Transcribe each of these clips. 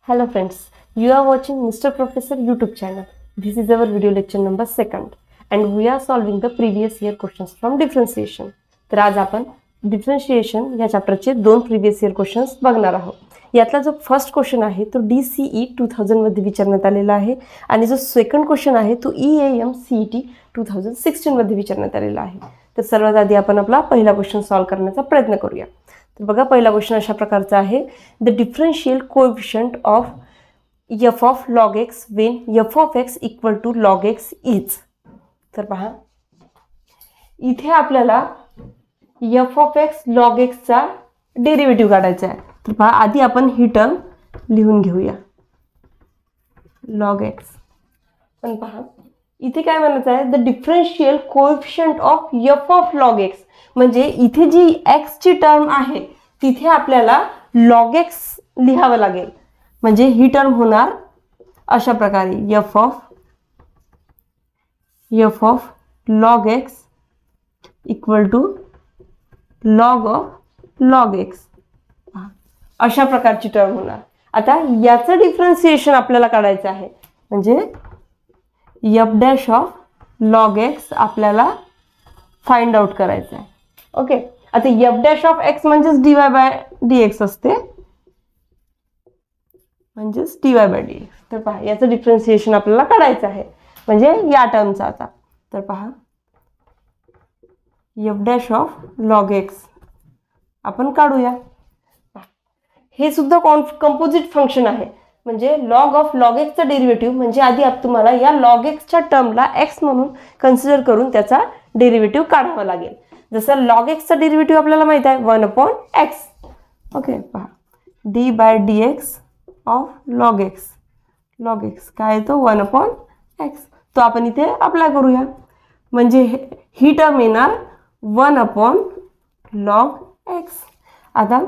Hello friends, you are watching Mr. Professor YouTube channel. This is our video lecture number 2nd and we are solving the previous year questions from differentiation. तर आज आपण differentiation या चॅप्टरचे 2 previous year questions बघणार आहोत. यातला जो first question आहे तो DCE 2000 मध्ये विचारण्यात आलेला आहे आणि जो सेकंड क्वेश्चन आहे तो EAM CET 2016 मध्ये विचारण्यात आलेला आहे. तर सर्वात आधी आपण आपला पहिला क्वेश्चन सॉल्व करण्याचा प्रयत्न करूया. तर बघा पहिला क्वेश्चन अशा प्रकारचा आहे. The differential coefficient of f of log x when f of x equal to log x is. तर पहा इथे आपल्याला f of x log x चा डेरिव्हेटिव्ह काढायचा आहे. तर पहा आधी आपण ही टर्म लिहून घेऊया log x. पण पहा इथे काय म्हणायचं आहे, the differential coefficient of f of log x म्हणजे इथे जी x ची टर्म आहे तिथे आपल्याला log x लिहावं लागेल. म्हणजे ही टर्म होणार अशा प्रकारे f of log x equal to log of log x अशा प्रकारची टर्म होणार. आता याचं डिफरन्शिएशन आपल्याला काढायचं आहे म्हणजे f dash of log x आपल्याला फाइंड आउट करायचं आहे. ओके, आता f डॅश ऑफ x म्हणजेच dy बाय dx असते म्हणजेच dy बाय dx. तर पहा याचं डिफरन्शिएशन आपल्याला काढायचं आहे म्हणजे या टर्मचा. आता तर पहा f dash of log x आपण काढूया. हे सुद्धा कंपोजिट फंक्शन आहे म्हणजे log ऑफ log x चा डेरिव्हेटिव्ह म्हणजे आधी तुम्हाला या log x च्या टर्मला x म्हणून कन्सिडर करून त्याचा डेरिव्हेटिव्ह काढावा लागेल. जसं log x चा डेरिव्हेटिव्ह आपल्याला माहित आहे 1/x. ओके, पहा d by dx of log x काय तो 1/x. तो आपण इथे अप्लाय करूया म्हणजे ही टर्म येणार 1/log x. आता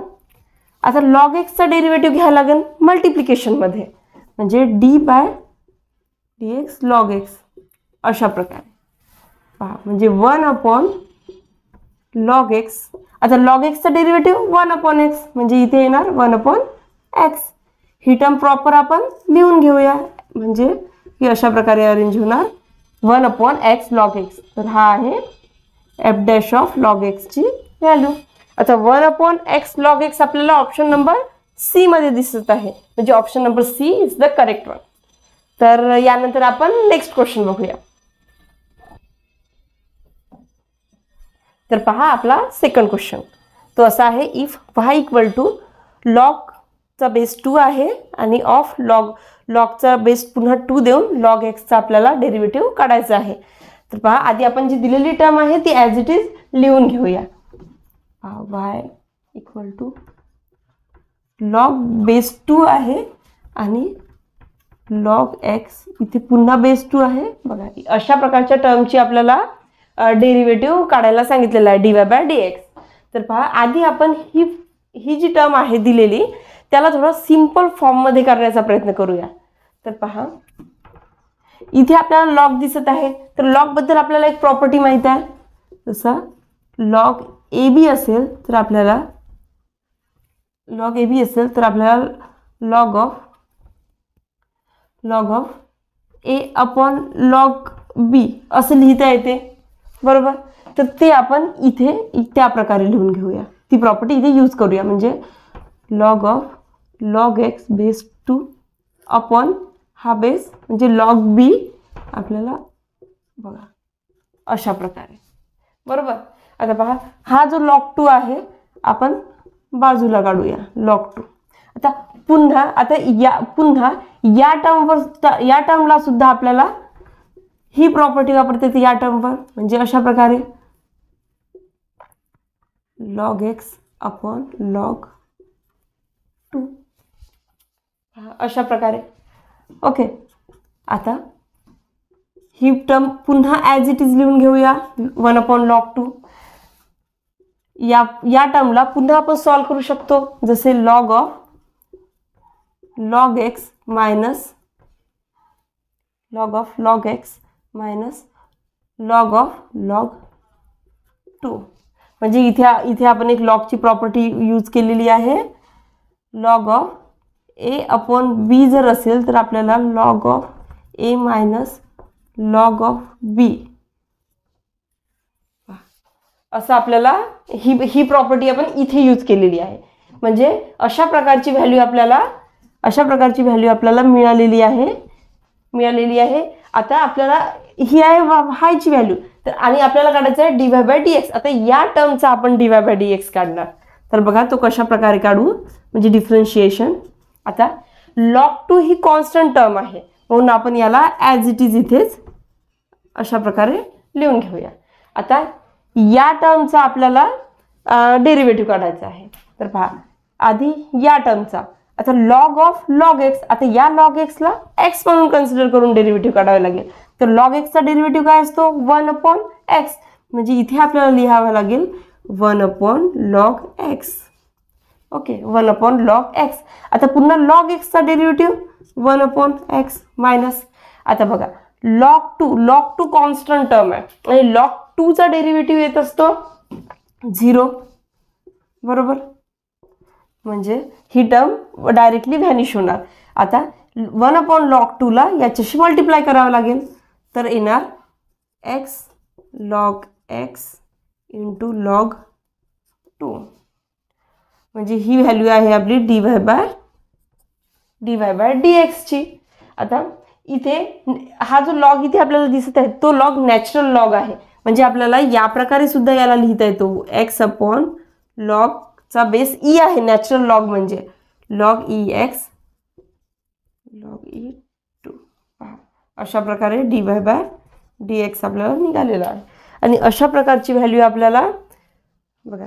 log x चा डेरिव्हेटिव्ह घ्यायला लागेल मल्टिप्लिकेशन मध्ये म्हणजे d by dx log x अशा प्रकारे. पहा म्हणजे 1/log x. आता log x चा डेरिव्हेटिव्ह 1/x म्हणजे इथे येणार 1/x. ही टर्म प्रॉपर आपण लिहून घेऊया म्हणजे ही अशा प्रकारे अरेंज होणार 1/x log x. तर हा आहे f dash of log x ची व्हॅल्यू. आता 1/x log x आपल्याला ऑप्शन नंबर सी मध्ये दिसत आहे म्हणजे option number C is the correct one. तर यानंतर आपण नेक्स्ट क्वेश्चन बघूया. तर पहा आपला सेकंड क्वेश्चन तो असा आहे, if y equal to log चा बेस 2 आहे आणि ऑफ log चा बेस पुन्हा 2 देऊन log x चा आपल्याला डेरिव्हेटिव्ह काढायचा आहे. तर पहा आधी आपण जी दिलेली टर्म आहे ती ॲज इट इज लिहून घेऊया. y equal to log base 2 आहे आणि log x इथे पुन्हा बेस 2 आहे. बघा अशा प्रकारच्या टर्मची आपल्याला डेरिव्हेटिव्ह काढायला सांगितलेलं आहे dy बाय dx. तर पहा आधी आपण ही जी टर्म आहे दिलेली त्याला थोडा सिंपल फॉर्म मध्ये करण्याचा प्रयत्न करूया. तर पहा इथे आपल्याला लॉग दिसत आहे तर लॉग बद्दल आपल्याला एक प्रॉपर्टी माहित आहे. जसा log AB असेल तर आपल्याला log of A upon log B असं लिहिता येते बरोबर. तर ते आपण इथे त्या प्रकारे लिहून घेऊया, ती प्रॉपर्टी इथे यूज करूया म्हणजे log of log x base 2 upon हा बेस म्हणजे log b आपल्याला बघा अशा प्रकारे बरोबर. आता पहा हा जो log 2 आहे आपण बाजूला काढूया log 2. आता पुन्हा या टर्मला सुद्धा आपल्याला ही प्रॉपर्टी वापरते ती या टर्मवर म्हणजे अशा प्रकारे log x अपॉन log 2 अशा प्रकारे. ओके, आता ही टर्म पुन्हा ॲज इट इज लिहून घेऊया 1/log 2. या टर्मला पुन्हा आपण सॉल्व करू शकतो जसे log of log x minus log of log x minus log of log 2 म्हणजे इथे आपण एक लॉगची प्रॉपर्टी यूज केलेली आहे log of A upon B जर असेल तर आपल्याला log of A minus log of B असं आपल्याला ही प्रॉपर्टी आपण इथे यूज केलेली आहे. म्हणजे अशा प्रकारची व्हॅल्यू आपल्याला मिळालेली आहे. आता आपल्याला ही आहे हायची व्हॅल्यू, तर आणि आपल्याला काढायचं आहे dy बाय dx. आता या टर्मचा आपण dy बाय dx काढणार. तर बघा तो कशा प्रकारे काढू, म्हणजे डिफरन्शिएशन. आता log 2 ही कॉन्स्टंट टर्म आहे म्हणून आपण याला ॲज इट इज इथेच अशा प्रकारे लिहून घेऊया. आता या टर्मचा आपल्याला डेरिव्हेटिव्ह काढायचा आहे. तर पहा आधी या टर्मचा, आता लॉग ऑफ लॉग एक्स, आता या लॉग एक्सला एक्स म्हणून कन्सिडर करून डेरिव्हेटिव्ह काढावे लागेल. तर लॉग एक्सचा डेरिव्हेटिव्ह काय असतो 1 अपॉन एक्स, म्हणजे इथे आपल्याला लिहावं लागेल 1 upon log x. Okay, 1 upon log x. आता पुन्हा लॉग एक्सचा डेरिव्हेटिव्ह 1 अपॉन एक्स मायनस. आता बघा लॉग टू कॉन्स्टंट टर्म आहे आणि लॉग 2चा डेरिव्हेटिव्ह येत असतो 0, बरोबर. म्हणजे ही टर्म डायरेक्टली व्हॅनिश होणार. आता 1 अपॉन लॉग 2ला याच्याशी मल्टिप्लाय करावं लागेल, तर येणार x log x into log 2. म्हणजे ही व्हॅल्यू आहे आपली dy बाय dx ची. आता इथे हा जो लॉग इथे आपल्याला दिसत आहे तो लॉग नॅचरल लॉग आहे, म्हणजे आपल्याला या प्रकारे सुद्धा याला लिहिता येतो एक्स अपॉन लॉगचा बेस ई आहे. नॅचरल लॉग म्हणजे log E x log E 2. अशा प्रकारे dy बाय dx आपल्याला निघालेला आहे. आणि अशा प्रकारची व्हॅल्यू आपल्याला बघा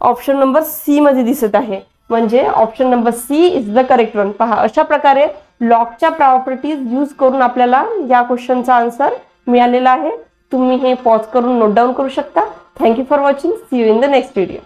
ऑप्शन नंबर सी मध्ये दिसत आहे, म्हणजे option number C is the correct one. पहा अशा प्रकारे लॉगच्या प्रॉपर्टीज यूज करून आपल्याला या क्वेश्चनचा आन्सर मिळालेला आहे. तुम्ही हे पॉज करून नोट डाऊन करू शकता. Thank you for watching. See you in the next video.